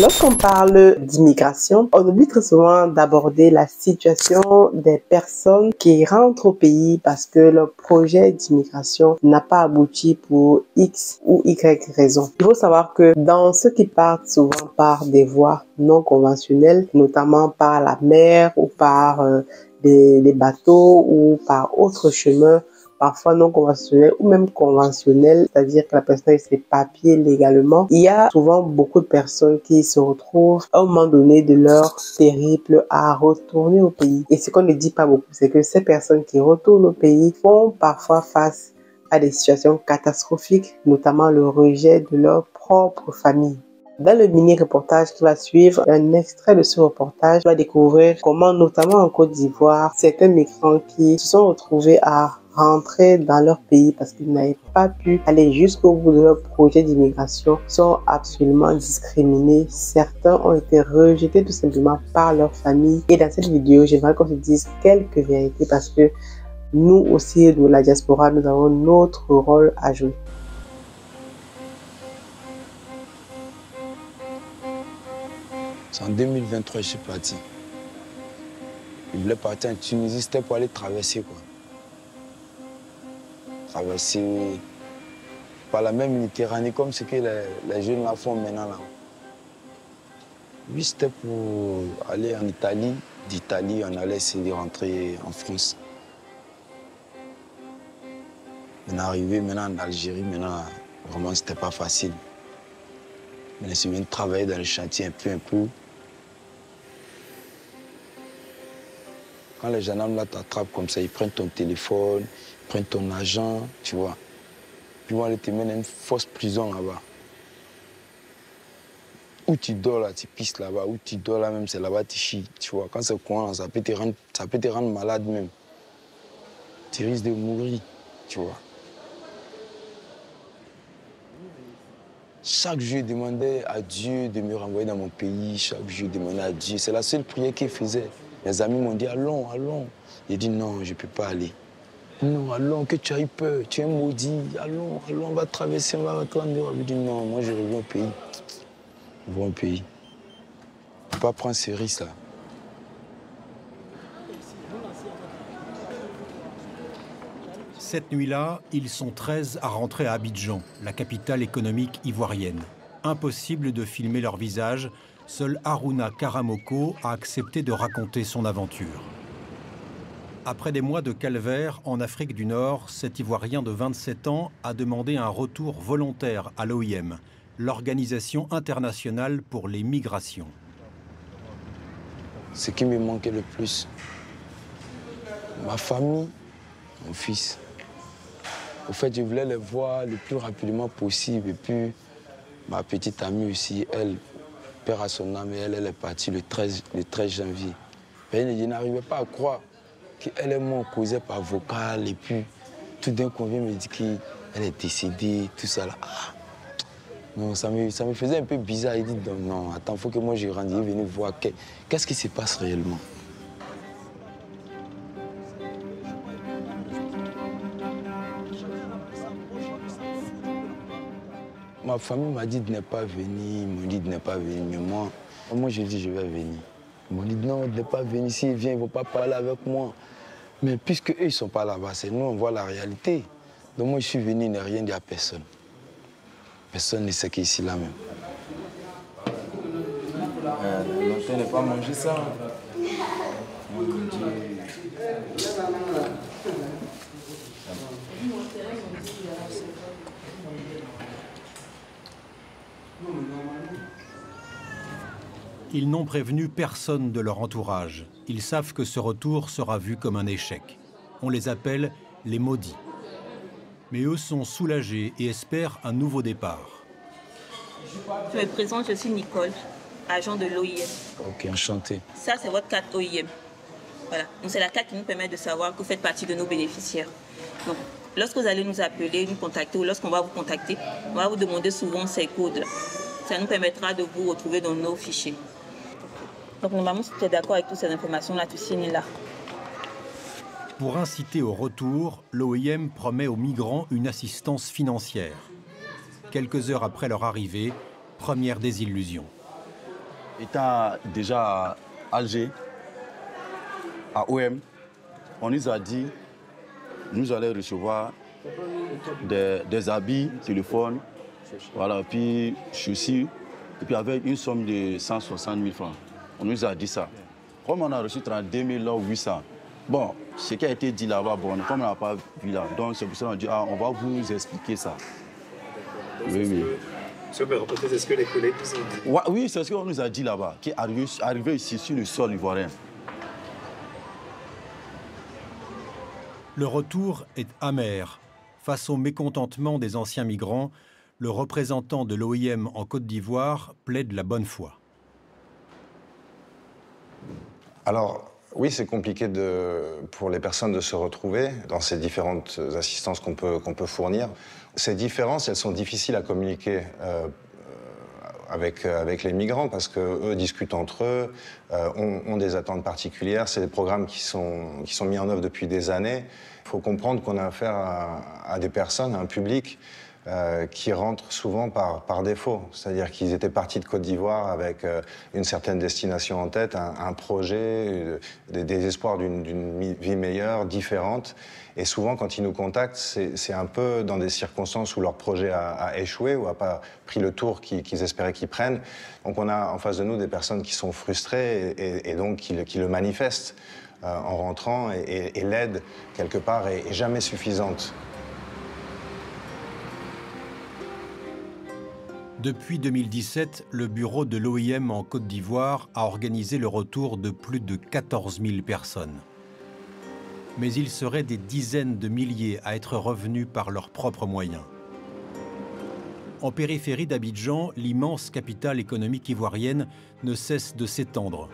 Lorsqu'on parle d'immigration, on oublie très souvent d'aborder la situation des personnes qui rentrent au pays parce que leur projet d'immigration n'a pas abouti pour X ou Y raison. Il faut savoir que dans ceux qui partent souvent par des voies non conventionnelles, notamment par la mer ou par des bateaux ou par autres chemins, parfois non conventionnels ou même conventionnels, c'est-à-dire que la personne a ses papiers légalement. Il y a souvent beaucoup de personnes qui se retrouvent à un moment donné de leur périple à retourner au pays. Et ce qu'on ne dit pas beaucoup, c'est que ces personnes qui retournent au pays font parfois face à des situations catastrophiques, notamment le rejet de leur propre famille. Dans le mini-reportage qui va suivre, un extrait de ce reportage va découvrir comment, notamment en Côte d'Ivoire, certains migrants qui se sont retrouvés à rentrer dans leur pays parce qu'ils n'avaient pas pu aller jusqu'au bout de leur projet d'immigration sont absolument discriminés. Certains ont été rejetés tout simplement par leur famille. Et dans cette vidéo, j'aimerais qu'on se dise quelques vérités parce que nous aussi, de la diaspora, nous avons notre rôle à jouer. C'est en 2023 que je suis parti. Je voulais partir en Tunisie, c'était pour aller traverser quoi. Traverser par la même Méditerranée comme ce que les jeunes là font maintenant là. Oui, c'était pour aller en Italie. D'Italie, on allait essayer de rentrer en France. On est arrivé maintenant en Algérie, maintenant vraiment c'était pas facile. On est venu travailler dans le chantier un peu. Quand les gendarmes là t'attrapent comme ça, ils prennent ton téléphone, ils prennent ton argent, tu vois. Puis ils vont aller te mettre dans une fausse prison là-bas. Où tu dors là, tu pisses là-bas. Où tu dors là même, c'est là-bas tu chies, tu vois. Quand c'est courant, ça peut te rendre malade même. Tu risques de mourir, tu vois. Chaque jour, je demandais à Dieu de me renvoyer dans mon pays. Chaque jour, je demandais à Dieu. C'est la seule prière qu'il faisait. Mes amis m'ont dit, allons. J'ai dit, non, je ne peux pas aller. Non, allons, que tu as eu peur, tu es maudit. Allons, on va traverser, on va rentrer en Europe. J'ai dit, non, moi, je reviens au pays. Je reviens au pays. Je ne peux pas prendre ce risque-là. Cette nuit-là, ils sont 13 à rentrer à Abidjan, la capitale économique ivoirienne. Impossible de filmer leur visage, seul Harouna Karamoko a accepté de raconter son aventure. Après des mois de calvaire en Afrique du Nord, cet Ivoirien de 27 ans a demandé un retour volontaire à l'OIM, l'Organisation internationale pour les migrations. Ce qui me manquait le plus, ma famille, mon fils. Au fait, je voulais les voir le plus rapidement possible. Et puis, ma petite amie aussi, elle, perd à son âme, et elle est partie le 13 janvier. Je n'arrivais pas à croire qu'elle et moi, on causait par vocal. Et puis, tout d'un coup, on vient me dire qu'elle est décédée, tout ça là. Ah. Non, ça me faisait un peu bizarre. Il dit, non, attends, il faut que moi je rentre, il est venu voir qu'est-ce qui se passe réellement. Ma famille m'a dit de ne pas venir, ils m'ont dit de ne pas venir, mais moi je dis je vais venir. Ils m'ont dit non, de ne pas venir, s'ils viennent, ils ne vont pas parler avec moi. Mais puisque eux, ils ne sont pas là-bas, c'est nous, on voit la réalité. Donc moi je suis venu, il n'y a rien dit à personne. Personne ne sait qu'ici là même. L'entrée n'est pas mangé ça. Ils n'ont prévenu personne de leur entourage. Ils savent que ce retour sera vu comme un échec. On les appelle les maudits. Mais eux sont soulagés et espèrent un nouveau départ. Je me présente, je suis Nicole, agent de l'OIM. Ok, enchanté. Ça, c'est votre carte OIM. Voilà. Donc, c'est la carte qui nous permet de savoir que vous faites partie de nos bénéficiaires. Donc, lorsque vous allez nous appeler, nous contacter, ou lorsqu'on va vous contacter, on va vous demander souvent ces codes-là. Ça nous permettra de vous retrouver dans nos fichiers. Donc, normalement, si tu es d'accord avec toutes ces informations-là, tu signes là. Pour inciter au retour, l'OIM promet aux migrants une assistance financière. Quelques heures après leur arrivée, première désillusion. Étant déjà à Alger, à OM, on nous a dit nous allons recevoir des habits, téléphones, voilà, puis chaussures, et puis avec une somme de 160 000 francs. On nous a dit ça. Comme on a reçu 32 800, bon, ce qui a été dit là-bas, bon, comme on n'a pas vu là, donc c'est pour ça qu'on a dit, ah, on va vous expliquer ça. Oui, oui. C'est ce que les collègues nous ont dit. Ouais, oui, c'est ce qu'on nous a dit là-bas, qui est arrivé ici sur le sol ivoirien. Le retour est amer. Face au mécontentement des anciens migrants, le représentant de l'OIM en Côte d'Ivoire plaide la bonne foi. Alors, oui, c'est compliqué pour les personnes de se retrouver dans ces différentes assistances qu'on peut fournir. Ces différences, elles sont difficiles à communiquer avec les migrants parce qu'eux discutent entre eux, ont des attentes particulières. C'est des programmes qui sont mis en œuvre depuis des années. Il faut comprendre qu'on a affaire à des personnes, à un public qui rentrent souvent par défaut. C'est-à-dire qu'ils étaient partis de Côte d'Ivoire avec une certaine destination en tête, un projet, des espoirs d'une vie meilleure, différente. Et souvent, quand ils nous contactent, c'est un peu dans des circonstances où leur projet a échoué ou n'a pas pris le tour qu'ils espéraient qu'ils prennent. Donc on a en face de nous des personnes qui sont frustrées et donc qui le manifestent en rentrant. Et l'aide, quelque part, est jamais suffisante. Depuis 2017, le bureau de l'OIM en Côte d'Ivoire a organisé le retour de plus de 14 000 personnes. Mais il serait des dizaines de milliers à être revenus par leurs propres moyens. En périphérie d'Abidjan, l'immense capitale économique ivoirienne ne cesse de s'étendre.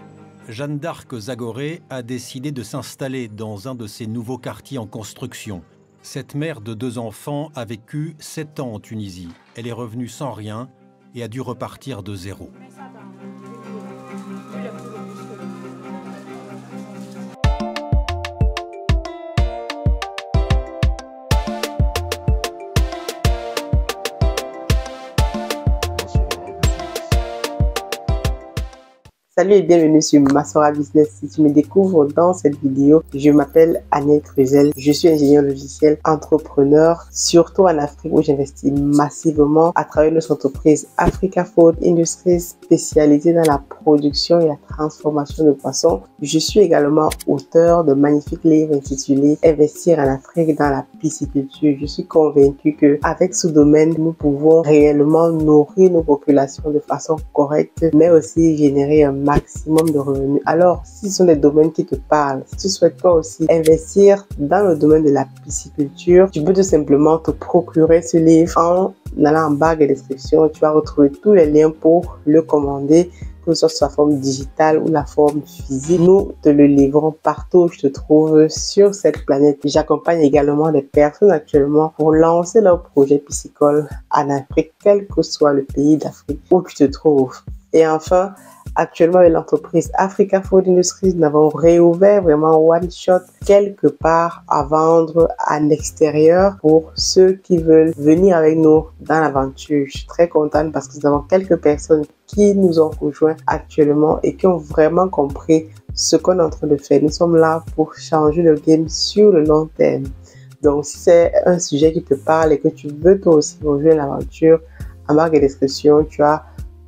Jeanne d'Arc Zagoré a décidé de s'installer dans un de ces nouveaux quartiers en construction. Cette mère de 2 enfants a vécu 7 ans en Tunisie. Elle est revenue sans rien et a dû repartir de zéro. Salut et bienvenue sur Masora Business. Si tu me découvres dans cette vidéo, je m'appelle Aniel Cruzel. Je suis ingénieur logiciel, entrepreneur, surtout en Afrique où j'investis massivement à travers notre entreprise Africa Food Industries spécialisée dans la production et la transformation de poissons. Je suis également auteur de magnifiques livres intitulés Investir en Afrique dans la pisciculture. Je suis convaincu que avec ce domaine, nous pouvons réellement nourrir nos populations de façon correcte, mais aussi générer un maximum de revenus. Alors, si ce sont des domaines qui te parlent, si tu souhaites toi aussi investir dans le domaine de la pisciculture, tu peux tout simplement te procurer ce livre en allant en barre de description. Tu vas retrouver tous les liens pour le commander, que ce soit sous la forme digitale ou la forme physique. Nous te le livrons partout où je te trouve sur cette planète. J'accompagne également des personnes actuellement pour lancer leur projet piscicole en Afrique, quel que soit le pays d'Afrique où tu te trouves. Et enfin, actuellement, avec l'entreprise Africa Food Industries, nous avons réouvert vraiment one shot quelque part à vendre à l'extérieur pour ceux qui veulent venir avec nous dans l'aventure. Je suis très contente parce que nous avons quelques personnes qui nous ont rejoints actuellement et qui ont vraiment compris ce qu'on est en train de faire. Nous sommes là pour changer le game sur le long terme. Donc, si c'est un sujet qui te parle et que tu veux toi aussi rejoindre l'aventure, en barre de description, tu as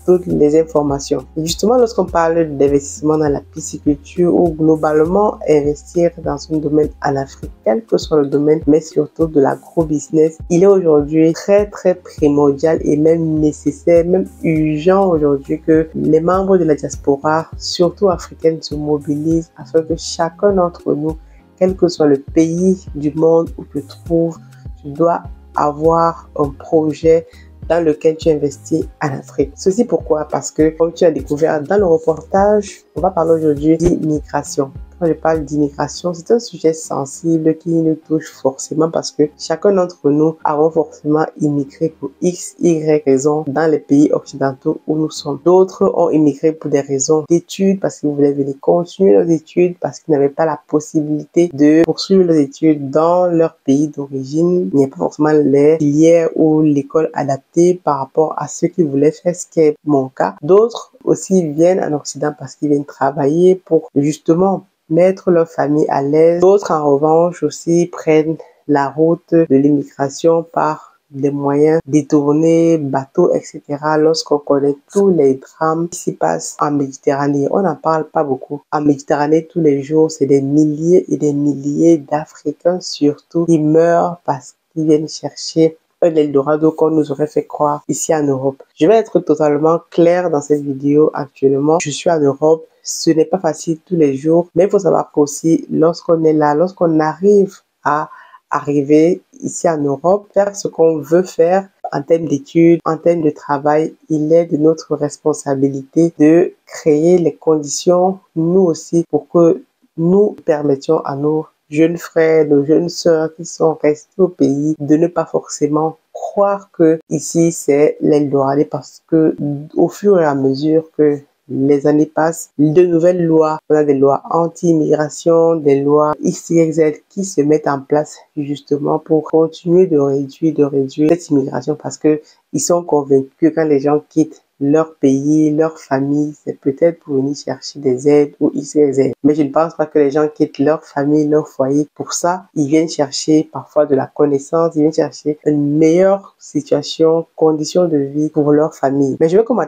toutes les informations. Et justement, lorsqu'on parle d'investissement dans la pisciculture ou globalement investir dans un domaine en Afrique, quel que soit le domaine, mais surtout de l'agro-business, il est aujourd'hui très primordial et même nécessaire, même urgent aujourd'hui que les membres de la diaspora, surtout africaine, se mobilisent afin que chacun d'entre nous, quel que soit le pays du monde où tu te trouves, tu dois avoir un projet dans lequel tu investis en Afrique. Ceci pourquoi? Parce que, comme tu as découvert dans le reportage, on va parler aujourd'hui d'immigration. quand je parle d'immigration, c'est un sujet sensible qui nous touche forcément parce que chacun d'entre nous avons forcément immigré pour X, Y raisons dans les pays occidentaux où nous sommes. D'autres ont immigré pour des raisons d'études parce qu'ils voulaient venir continuer leurs études, parce qu'ils n'avaient pas la possibilité de poursuivre leurs études dans leur pays d'origine. Il n'y a pas forcément les filières ou l'école adaptée par rapport à ce qu'ils voulaient faire, ce qui est mon cas. D'autres aussi viennent en Occident parce qu'ils viennent travailler pour justement mettre leur famille à l'aise. D'autres, en revanche, aussi prennent la route de l'immigration par des moyens détournés, bateaux, etc. Lorsqu'on connaît tous les drames qui s'y passent en Méditerranée, on n'en parle pas beaucoup. En Méditerranée, tous les jours, c'est des milliers et des milliers d'Africains surtout qui meurent parce qu'ils viennent chercher un Eldorado qu'on nous aurait fait croire ici en Europe. Je vais être totalement clair dans cette vidéo actuellement. Je suis en Europe. Ce n'est pas facile tous les jours, mais il faut savoir qu'aussi, lorsqu'on est là, lorsqu'on arrive à arriver ici en Europe, faire ce qu'on veut faire en termes d'études, en termes de travail, il est de notre responsabilité de créer les conditions, nous aussi, pour que nous permettions à nos jeunes frères, nos jeunes sœurs qui sont restés au pays, de ne pas forcément croire que ici c'est l'Eldorado, parce que au fur et à mesure que les années passent, de nouvelles lois, on a des lois anti-immigration, des lois XYZ qui se mettent en place justement pour continuer de réduire cette immigration parce que ils sont convaincus que quand les gens quittent leur pays, leur famille, c'est peut-être pour venir chercher des aides ou XYZ. Mais je ne pense pas que les gens quittent leur famille, leur foyer. Pour ça, ils viennent chercher parfois de la connaissance, ils viennent chercher une meilleure situation, conditions de vie pour leur famille. Mais je veux qu'on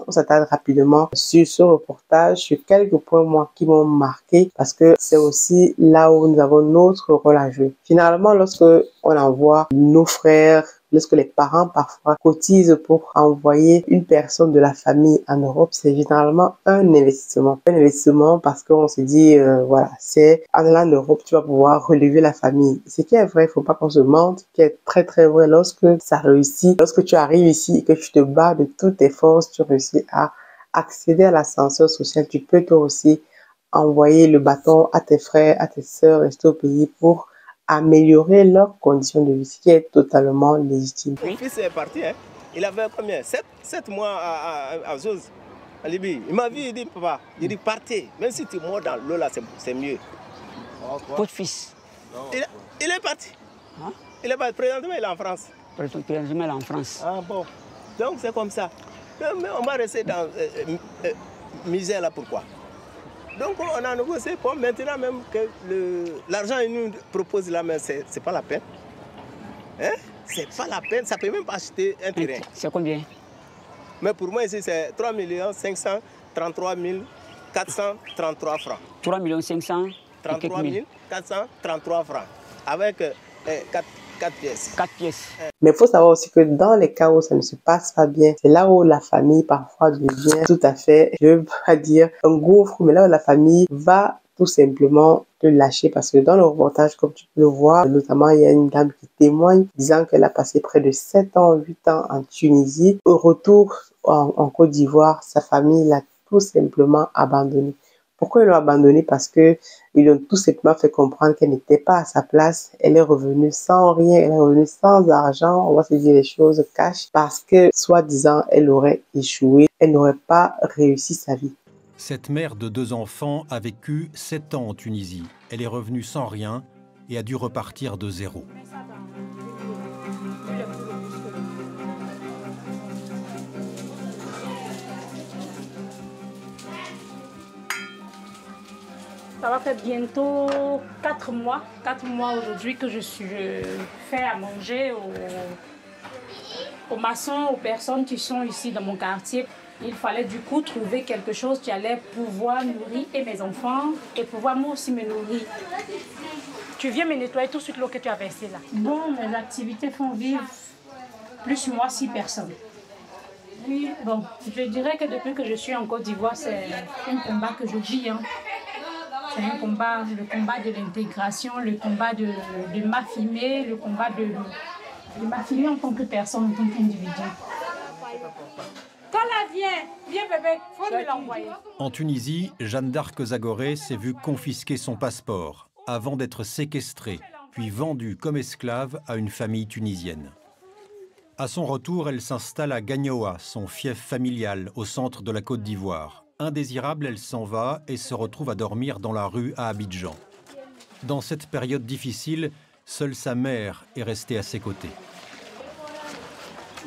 s'attarde rapidement sur ce reportage, sur quelques points, moi, qui m'ont marqué parce que c'est aussi là où nous avons notre rôle à jouer. Généralement, lorsque on envoie nos frères, lorsque les parents parfois cotisent pour envoyer une personne de la famille en Europe, c'est généralement un investissement. Un investissement parce qu'on se dit, voilà, c'est en allant en Europe, tu vas pouvoir relever la famille. Ce qui est vrai, il faut pas qu'on se mente, ce qui est très très vrai lorsque ça réussit, lorsque tu arrives ici et que tu te bats de toutes tes forces, tu réussis à accéder à l'ascenseur social, tu peux toi aussi envoyer le bâton à tes frères, à tes sœurs, rester au pays pour améliorer leurs conditions de vie, ce qui est totalement légitime. Mon fils est parti, hein. Il avait combien 7 mois à Zouz, en Libye. Il m'a vu, il dit, papa, il dit, partez. Même si tu mords dans l'eau, là, c'est mieux. Votre fils Il est parti. Hein? Il est parti. Présentement, il est en France. Présentement, il est en France. Ah bon. Donc, c'est comme ça. Mais on va rester dans misère, là, pourquoi? Donc on a négocié pour maintenant même que l'argent qu'il nous propose là, mais c'est pas la peine. Hein? C'est pas la peine, ça peut même pas acheter un terrain. C'est combien? Mais pour moi ici c'est 3 533 433 francs. 3 500 33 433 francs. Avec 4 pièces. 4 pièces. Mais il faut savoir aussi que dans les cas où ça ne se passe pas bien, c'est là où la famille parfois devient tout à fait, je veux pas dire un gouffre, mais là où la famille va tout simplement te lâcher parce que dans le reportage, comme tu peux le voir, notamment il y a une dame qui témoigne disant qu'elle a passé près de 7 ans, 8 ans en Tunisie. Au retour en Côte d'Ivoire, sa famille l'a tout simplement abandonnée. Pourquoi ils l'ont abandonnée? Parce que ils ont tout simplement fait comprendre qu'elle n'était pas à sa place. Elle est revenue sans rien, elle est revenue sans argent. On va se dire les choses cash parce que, soi-disant, elle aurait échoué. Elle n'aurait pas réussi sa vie. Cette mère de 2 enfants a vécu 7 ans en Tunisie. Elle est revenue sans rien et a dû repartir de zéro. Ça va faire bientôt 4 mois aujourd'hui que je fais à manger aux maçons, aux personnes qui sont ici dans mon quartier. Il fallait du coup trouver quelque chose qui allait pouvoir nourrir et mes enfants et pouvoir moi aussi me nourrir. Tu viens me nettoyer tout de suite l'eau que tu as versée là. Bon, mes activités font vivre plus moi 6 personnes. Oui, bon, je dirais que depuis que je suis en Côte d'Ivoire, c'est un combat que je vis. Hein. C'est un combat, le combat de l'intégration, le combat de m'affirmer, le combat de m'affirmer en tant que personne, en tant qu'individu. Kala, viens bébé, faut me l'envoyer. En Tunisie, Jeanne d'Arc Zagoré s'est vue confisquer son passeport avant d'être séquestrée, puis vendue comme esclave à une famille tunisienne. À son retour, elle s'installe à Gagnoa, son fief familial au centre de la Côte d'Ivoire. Indésirable, elle s'en va et se retrouve à dormir dans la rue à Abidjan. Dans cette période difficile, seule sa mère est restée à ses côtés.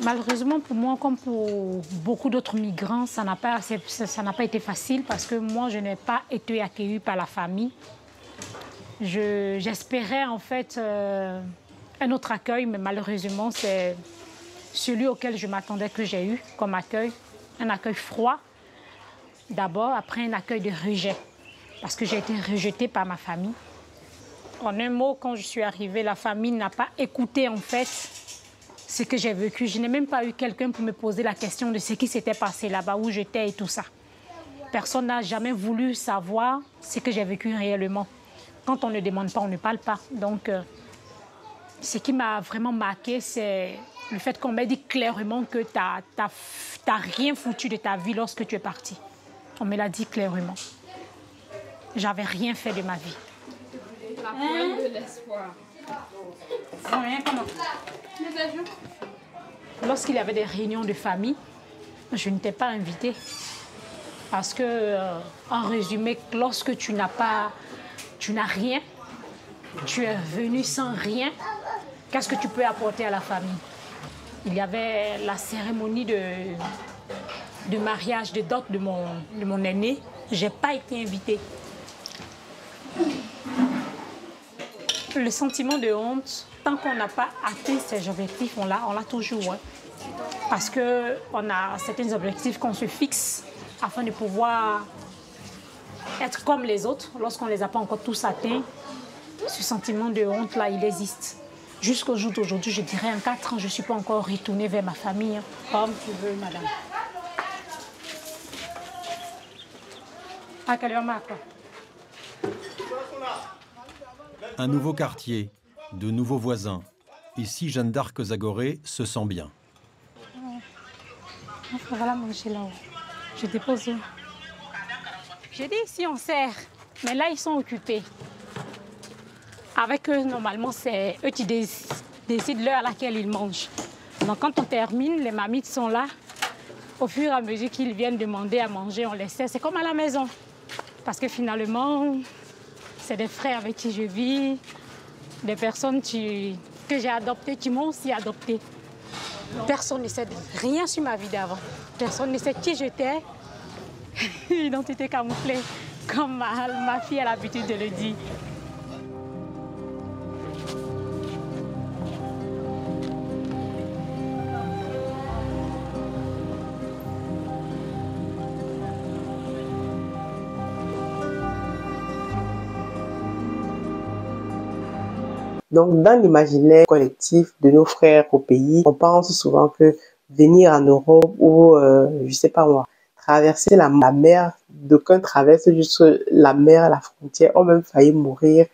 Malheureusement pour moi, comme pour beaucoup d'autres migrants, ça n'a pas été facile parce que moi, je n'ai pas été accueillie par la famille. J'espérais en fait un autre accueil, mais malheureusement, c'est celui auquel je m'attendais que j'ai eu comme accueil. Un accueil froid, d'abord, après un accueil de rejet, parce que j'ai été rejetée par ma famille. En un mot, quand je suis arrivée, la famille n'a pas écouté en fait ce que j'ai vécu. Je n'ai même pas eu quelqu'un pour me poser la question de ce qui s'était passé là-bas, où j'étais et tout ça. Personne n'a jamais voulu savoir ce que j'ai vécu réellement. Quand on ne demande pas, on ne parle pas. Donc, ce qui m'a vraiment marqué, c'est le fait qu'on m'a dit clairement que tu n'as rien foutu de ta vie lorsque tu es parti. On me l'a dit clairement. J'avais rien fait de ma vie. La pointe de l'espoir. Lorsqu'il y avait des réunions de famille, je n'étais pas invitée. Parce que, en résumé, lorsque tu n'as rien, tu es venu sans rien, qu'est-ce que tu peux apporter à la famille? Il y avait la cérémonie de mariage, de dot de mon aîné. Je n'ai pas été invitée. Le sentiment de honte, tant qu'on n'a pas atteint ces objectifs, on l'a toujours. Hein. Parce qu'on a certains objectifs qu'on se fixe afin de pouvoir être comme les autres. Lorsqu'on ne les a pas encore tous atteints, ce sentiment de honte-là, il existe. Jusqu'au jour d'aujourd'hui, je dirais en 4 ans, je ne suis pas encore retournée vers ma famille. Hein. Comme tu veux, madame. À quelle heure, quoi? Un nouveau quartier, de nouveaux voisins. Ici, Jeanne d'Arc Zagoré se sent bien. Voilà manger là-haut. Je dépose où? J'ai dit ici on sert, mais là ils sont occupés. Avec eux, normalement, c'est eux qui décident l'heure à laquelle ils mangent. Donc quand on termine, les mamites sont là. Au fur et à mesure qu'ils viennent demander à manger, on les sert. C'est comme à la maison. Parce que finalement, c'est des frères avec qui je vis, des personnes que j'ai adoptées, qui m'ont aussi adoptée. Personne ne sait rien sur ma vie d'avant. Personne ne sait qui j'étais. Identité camouflée, comme ma fille a l'habitude de le dire. Donc, dans l'imaginaire collectif de nos frères au pays, on pense souvent que venir en Europe ou, je sais pas moi, traverser la mer, d'aucuns traversent juste la mer, la frontière, ont même failli mourir.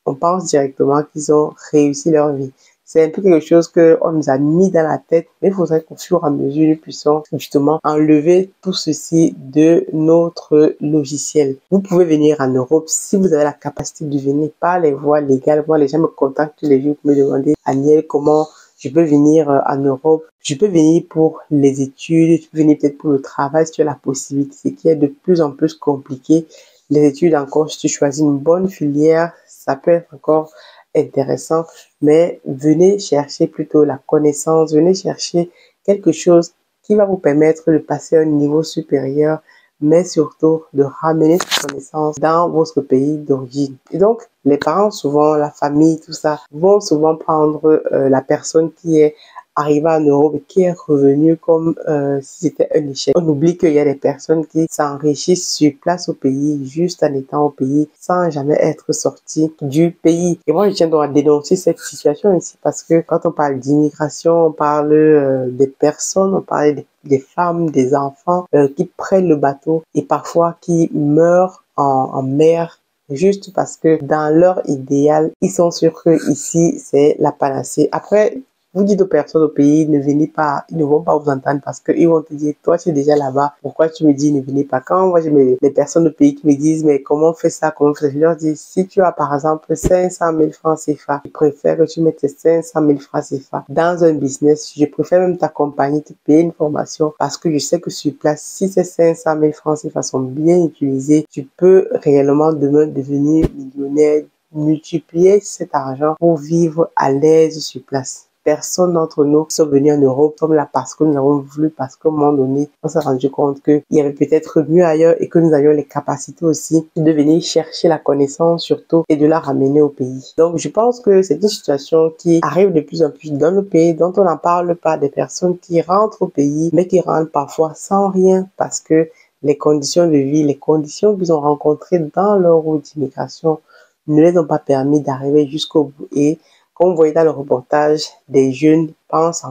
On pense directement qu'ils ont réussi leur vie. C'est un peu quelque chose qu'on nous a mis dans la tête, mais il faudrait qu'au fur et à mesure, nous puissions justement enlever tout ceci de notre logiciel. Vous pouvez venir en Europe si vous avez la capacité de venir par les voies légales. Moi, les gens me contactent tous les jours pour me demander, Aniel, comment je peux venir en Europe? Je peux venir pour les études, je peux venir peut-être pour le travail si tu as la possibilité. C'est qui est de plus en plus compliqué. Les études encore, si tu choisis une bonne filière, ça peut être encore intéressant, mais venez chercher plutôt la connaissance, venez chercher quelque chose qui va vous permettre de passer à un niveau supérieur, mais surtout de ramener cette connaissance dans votre pays d'origine. Et donc, les parents, souvent, la famille, tout ça, vont souvent prendre la personne qui est arrivée en Europe et qui est revenue comme si c'était un échec. On oublie qu'il y a des personnes qui s'enrichissent sur place au pays, juste en étant au pays, sans jamais être sorties du pays. Et moi, je tiens donc à dénoncer cette situation ici parce que quand on parle d'immigration, on parle des personnes, on parle des femmes, des enfants qui prennent le bateau et parfois qui meurent en mer juste parce que dans leur idéal, ils sont sûrs que ici c'est la panacée. Après, Vous dites aux personnes au pays, ne venez pas, ils ne vont pas vous entendre parce qu'ils vont te dire, toi tu es déjà là-bas, pourquoi tu me dis ne venez pas? Quand moi j'ai les personnes au pays qui me disent, mais comment on fait ça, comment on fait ça? Je leur dis, si tu as par exemple 500 000 francs CFA, je préfère que tu mettes ces 500 000 francs CFA dans un business. Je préfère même t'accompagner, te payer une formation parce que je sais que sur place, si ces 500 000 francs CFA sont bien utilisés, tu peux réellement demain devenir millionnaire, multiplier cet argent pour vivre à l'aise sur place. Personne d'entre nous qui sont venus en Europe sommes là parce que nous avons voulu, parce qu'à un moment donné, on s'est rendu compte qu'il y avait peut-être mieux ailleurs et que nous avions les capacités aussi de venir chercher la connaissance surtout et de la ramener au pays. Donc, je pense que c'est une situation qui arrive de plus en plus dans le pays, dont on n'en parle pas, des personnes qui rentrent au pays, mais qui rentrent parfois sans rien parce que les conditions de vie, les conditions qu'ils ont rencontrées dans leur route d'immigration ne les ont pas permis d'arriver jusqu'au bout. Et comme vous voyez dans le reportage, des jeunes pensent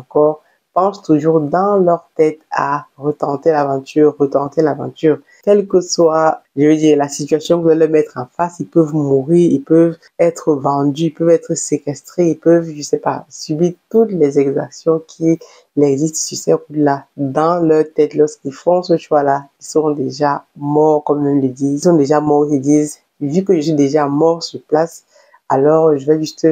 toujours dans leur tête à retenter l'aventure. Quelle que soit, je veux dire, la situation que vous allez mettre en face, ils peuvent mourir, ils peuvent être vendus, ils peuvent être séquestrés, ils peuvent, je sais pas, subir toutes les exactions qui existent sur ces routes-là. Dans leur tête, lorsqu'ils font ce choix-là, ils sont déjà morts, comme on le dit. Ils sont déjà morts, ils disent, vu que je suis déjà mort sur place, alors je vais juste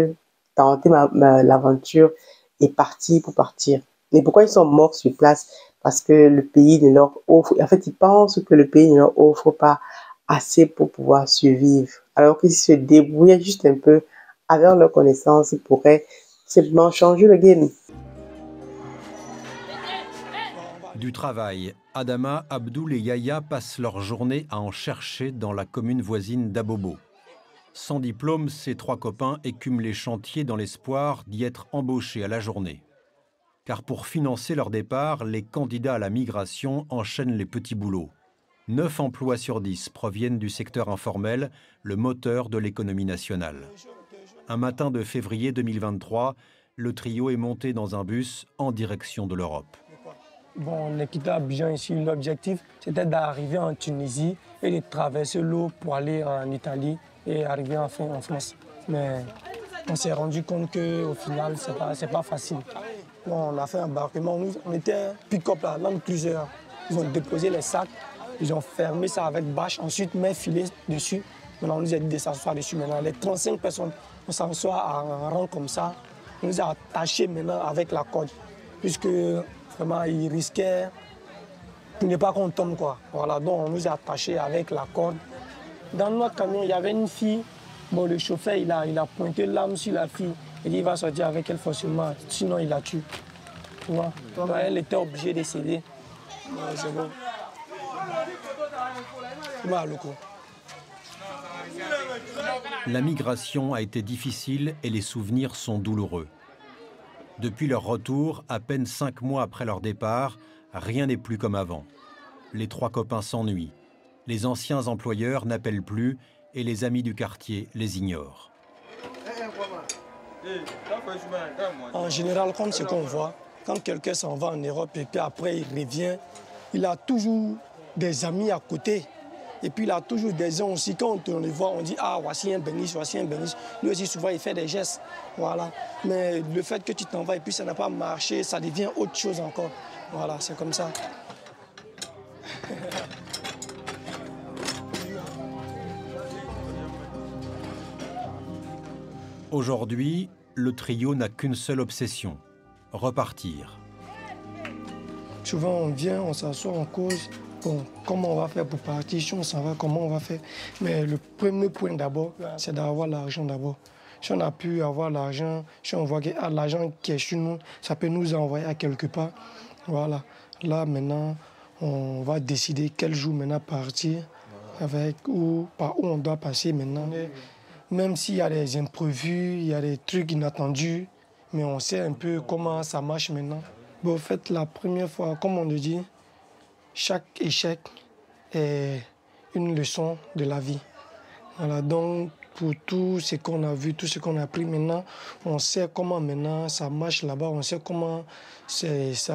tenter l'aventure et partir pour partir. Mais pourquoi ils sont morts sur place? Parce que le pays ne leur offre, en fait, ils pensent que le pays ne leur offre pas assez pour pouvoir survivre. Alors qu'ils se débrouillent juste un peu avec leurs connaissances, ils pourraient simplement changer le game. Du travail, Adama, Abdoul et Yaya passent leur journée à en chercher dans la commune voisine d'Abobo. Sans diplôme, ces trois copains écument les chantiers dans l'espoir d'y être embauchés à la journée. Car pour financer leur départ, les candidats à la migration enchaînent les petits boulots. 9 emplois sur 10 proviennent du secteur informel, le moteur de l'économie nationale. Un matin de février 2023, le trio est monté dans un bus en direction de l'Europe. Bon, on est quitté Abidjan ici. L'objectif, c'était d'arriver en Tunisie et de traverser l'eau pour aller en Italie et arriver enfin en France. Mais on s'est rendu compte qu'au final, c'est pas facile. Bon, on a fait un embarquement, on était pick-up là, dans plusieurs. Ils ont déposé les sacs, ils ont fermé ça avec bâche, ensuite mis filet dessus. Maintenant, on nous a dit de s'asseoir dessus. Maintenant, les 35 personnes, on s'assoit en rang comme ça. On nous a attachés maintenant avec la corde, puisque vraiment, ils risquaient pour ne pas qu'on tombe, quoi. Voilà, donc on nous a attachés avec la corde. Dans notre camion, il y avait une fille. Bon, le chauffeur, il a pointé l'arme sur la fille. Il dit qu'il va sortir avec elle forcément, sinon il la tue. Tu vois? Donc, elle était obligée de céder. C'est bon. La migration a été difficile et les souvenirs sont douloureux. Depuis leur retour, à peine 5 mois après leur départ, rien n'est plus comme avant. Les trois copains s'ennuient. Les anciens employeurs n'appellent plus et les amis du quartier les ignorent. En général, comme ce qu'on voit, quand quelqu'un s'en va en Europe et puis après il revient, il a toujours des amis à côté. Et puis il a toujours des gens aussi, quand on les voit, on dit « Ah, voici un bénis, voici un bénis ». Lui aussi, souvent, il fait des gestes. Voilà. Mais le fait que tu t'en vas et puis ça n'a pas marché, ça devient autre chose encore. Voilà, c'est comme ça. Aujourd'hui, le trio n'a qu'une seule obsession, repartir. Souvent, on vient, on s'assoit, on cause. Bon, comment on va faire pour partir? Si on s'en va, comment on va faire? Mais le premier point d'abord, c'est d'avoir l'argent d'abord. Si on a pu avoir l'argent, si on voit que l'argent qui est chez nous, ça peut nous envoyer à quelque part. Voilà. Là, maintenant, on va décider quel jour maintenant partir, avec par où on doit passer maintenant. Même s'il y a des imprévus, il y a des trucs inattendus, mais on sait un peu comment ça marche maintenant. Bon, en fait, la première fois, comme on le dit, chaque échec est une leçon de la vie. Voilà, donc, pour tout ce qu'on a vu, tout ce qu'on a appris maintenant, on sait comment maintenant ça marche là-bas, on sait comment ça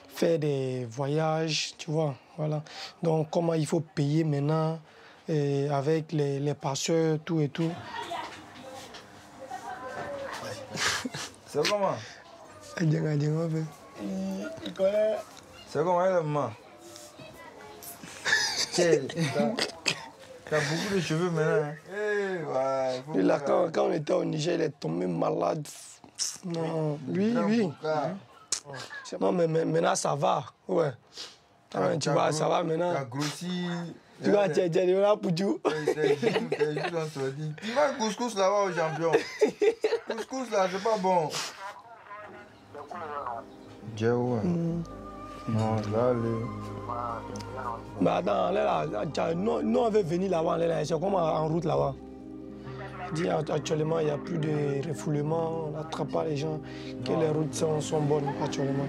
faire des voyages, tu vois. Voilà. Donc, comment il faut payer maintenant avec les passeurs, tout et tout. C'est comment? Il connaît. C'est comment elle est, maman? T'as beaucoup de cheveux maintenant. Et là, quand on était au Niger, il est tombé malade. Non, lui. Non, mais maintenant ça va. Ouais. Tu vois, ça va maintenant. Tu as grossi. Tu vois, tu es là pour tout. Tu vas couscous là-bas au champion. Couscous là, c'est pas bon. Non, là, mais attends, là, nous on veut venir là-bas, c'est comme en route là-bas. Actuellement, il n'y a plus de refoulement, on n'attrape pas les gens, que les routes sont bonnes actuellement.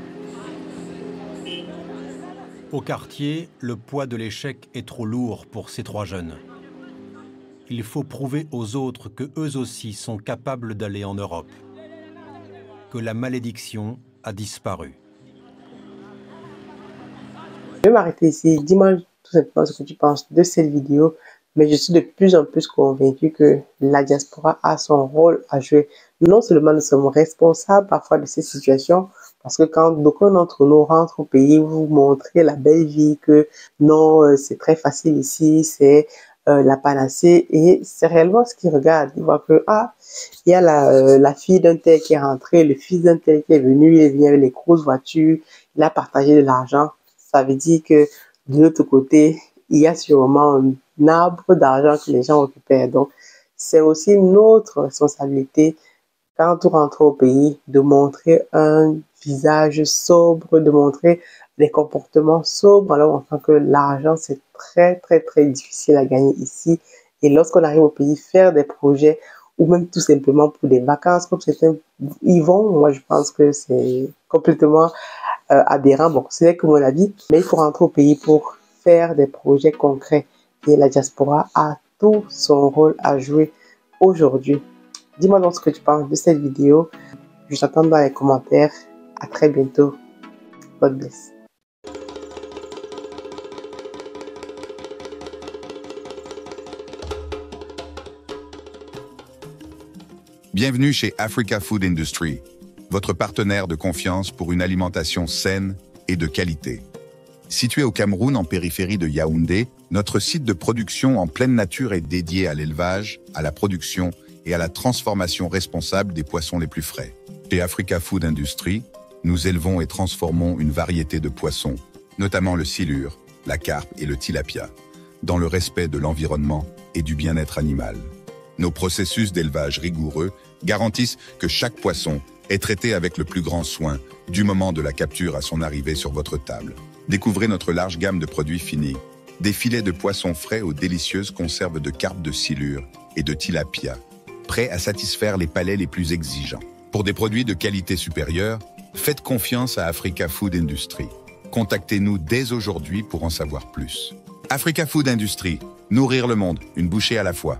Au quartier, le poids de l'échec est trop lourd pour ces 3 jeunes. Il faut prouver aux autres qu'eux aussi sont capables d'aller en Europe, que la malédiction a disparu. Je vais m'arrêter ici. Dis-moi tout simplement ce que tu penses de cette vidéo. Mais je suis de plus en plus convaincu que la diaspora a son rôle à jouer. Non seulement nous sommes responsables parfois de ces situations, parce que quand beaucoup d'entre nous rentrent au pays, vous montrez la belle vie, que non, c'est très facile ici, c'est la panacée. Et c'est réellement ce qu'ils regardent. Ils voient que, il y a la fille d'un tel qui est rentrée, le fils d'un tel qui est venu, il vient avec les grosses voitures, il a partagé de l'argent. Ça veut dire que de l'autre côté, il y a sûrement un arbre d'argent que les gens récupèrent. Donc, c'est aussi notre responsabilité, quand on rentre au pays, de montrer un visage sobre, de montrer des comportements sobres. Alors, on sent que l'argent, c'est très, très, très difficile à gagner ici. Et lorsqu'on arrive au pays, faire des projets, ou même tout simplement pour des vacances, comme certains y vont, moi, je pense que c'est complètement aberrant. Bon, ce n'est que mon avis, mais il faut rentrer au pays pour faire des projets concrets. Et la diaspora a tout son rôle à jouer aujourd'hui. Dis-moi donc ce que tu penses de cette vidéo. Je t'attends dans les commentaires. À très bientôt. God bless. Bienvenue chez Africa Food Industry, votre partenaire de confiance pour une alimentation saine et de qualité. Situé au Cameroun, en périphérie de Yaoundé, notre site de production en pleine nature est dédié à l'élevage, à la production et à la transformation responsable des poissons les plus frais. Chez Africa Food Industry, nous élevons et transformons une variété de poissons, notamment le silure, la carpe et le tilapia, dans le respect de l'environnement et du bien-être animal. Nos processus d'élevage rigoureux garantissent que chaque poisson est traité avec le plus grand soin, du moment de la capture à son arrivée sur votre table. Découvrez notre large gamme de produits finis, des filets de poissons frais aux délicieuses conserves de carpe de silure et de tilapia, prêts à satisfaire les palais les plus exigeants. Pour des produits de qualité supérieure, faites confiance à Africa Food Industry. Contactez-nous dès aujourd'hui pour en savoir plus. Africa Food Industry, nourrir le monde, une bouchée à la fois.